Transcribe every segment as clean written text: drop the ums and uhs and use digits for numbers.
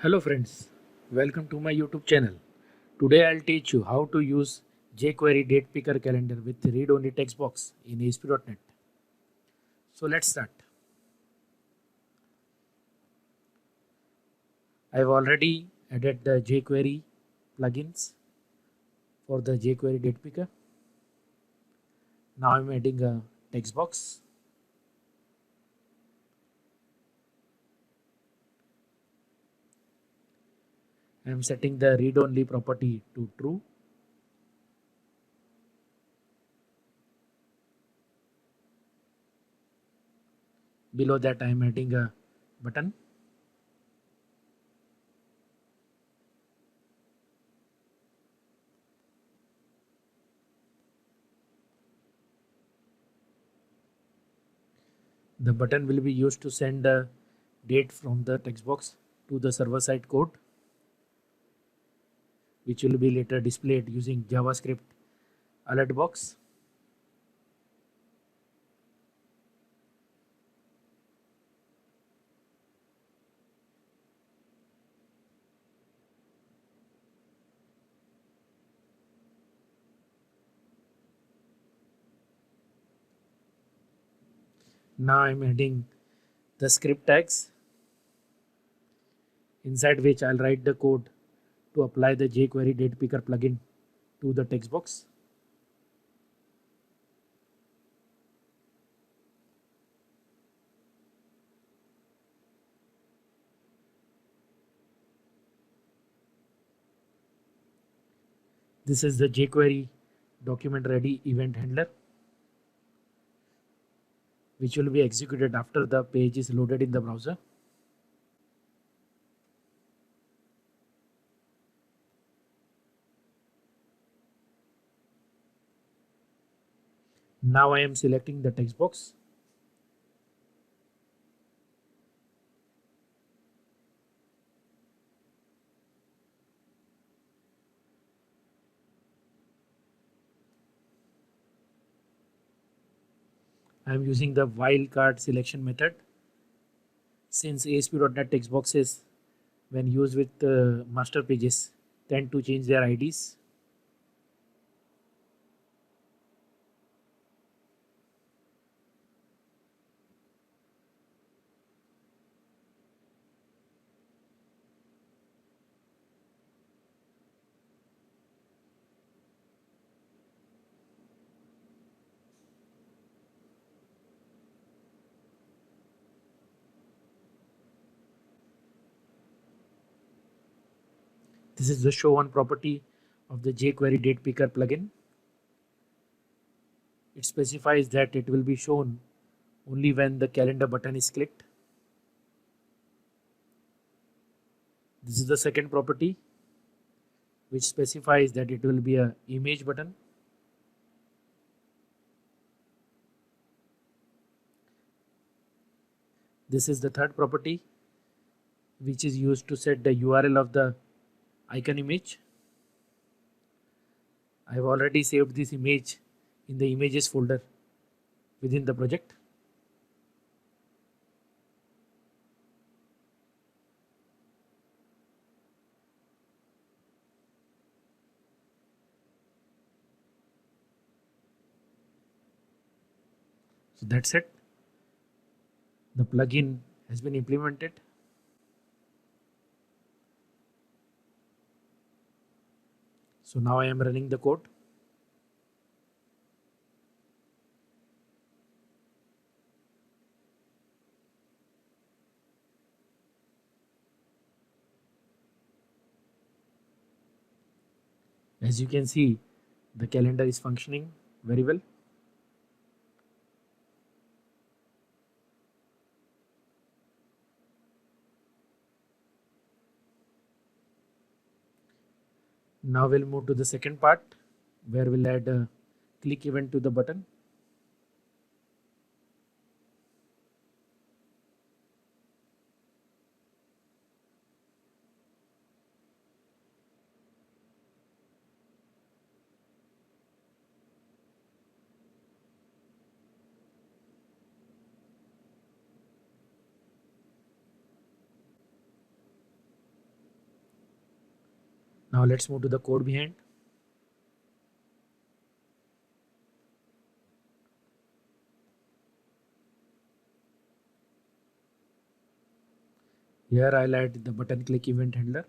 Hello friends, welcome to my YouTube channel. Today I'll teach you how to use jQuery date picker calendar with read-only text box in ASP.NET. So let's start. I've already added the jQuery plugins for the jQuery date picker. Now I'm adding a text box. I'm setting the read-only property to true. Below that I'm adding a button. The button will be used to send the date from the text box to the server-side code, which will be later displayed using JavaScript alert box. Now I'm adding the script tags inside which I'll write the code to apply the jQuery date picker plugin to the text box. This is the jQuery document ready event handler, which will be executed after the page is loaded in the browser. Now I am selecting the text box. I am using the wildcard selection method since ASP.NET text boxes, when used with master pages, tend to change their IDs. This is the show on property of the jQuery date picker plugin. It specifies that it will be shown only when the calendar button is clicked. This is the second property, which specifies that it will be a image button. This is the third property, which is used to set the URL of the icon image. I have already saved this image in the images folder within the project. So that's it. The plugin has been implemented. So now I am running the code. As you can see, the calendar is functioning very well. Now we'll move to the second part, where we'll add a click event to the button. Now let's move to the code behind. Here I'll add the button click event handler.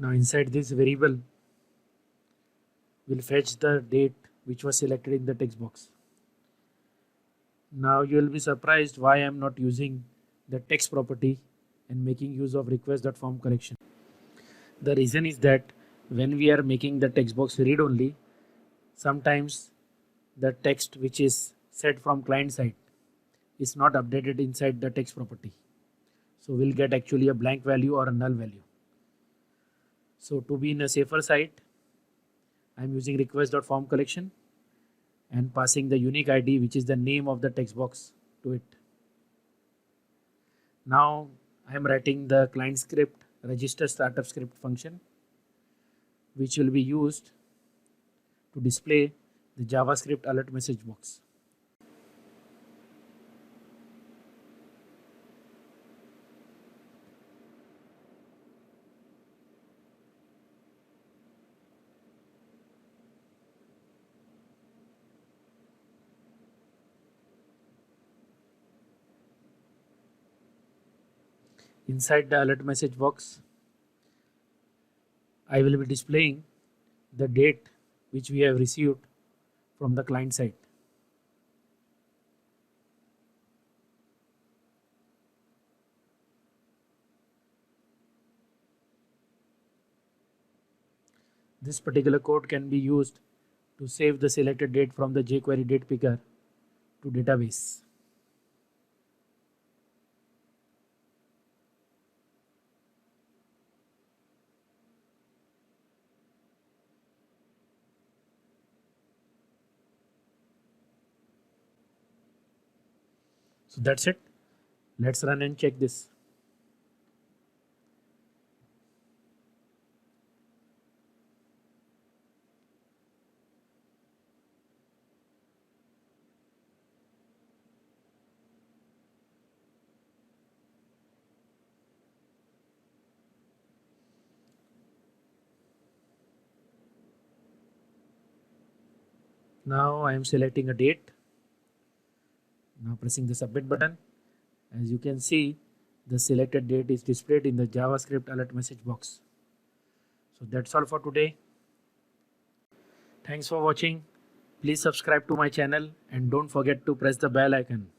Now inside this variable, we'll fetch the date which was selected in the text box. Now you will be surprised why I am not using the text property and making use of request.form collection. The reason is that when we are making the text box read only, sometimes the text which is set from client side is not updated inside the text property. So we'll get actually a blank value or a null value. So to be in a safer side, I'm using request.form collection and passing the unique ID which is the name of the text box to it. Now I am writing the client script register startup script function which will be used to display the JavaScript alert message box. Inside the alert message box, I will be displaying the date which we have received from the client side. This particular code can be used to save the selected date from the jQuery date picker to database. So that's it. Let's run and check this. Now I am selecting a date. Now pressing the submit button. As you can see, the selected date is displayed in the JavaScript alert message box. So that's all for today. Thanks for watching. Please subscribe to my channel and don't forget to press the bell icon.